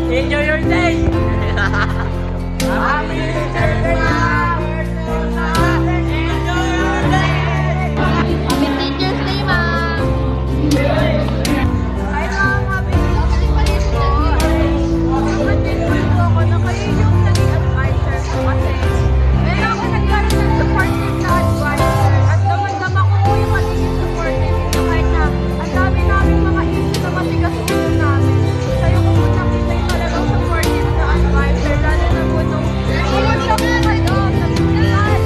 Enjoy your day! Happy Teacher's Day, ma'am! Enjoy your day! Happy Teacher's Day, ma'am! Hi, ma'am! Happy Teacher's Day po! Nag-enjoy po ako na kayo yung naging advisor ko kasi ngayon ako nagkaroon ng supportive na advisor at damang-dama ko po yung magiging supportive nito kahit na ang dami namin mga issue na matigas ulo namin. Sa'yo ko po nakita yung talagang supportive na advisor lalo na po nung pumunta po kayo sa Pilipinas.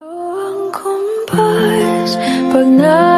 Ang kumpas pag na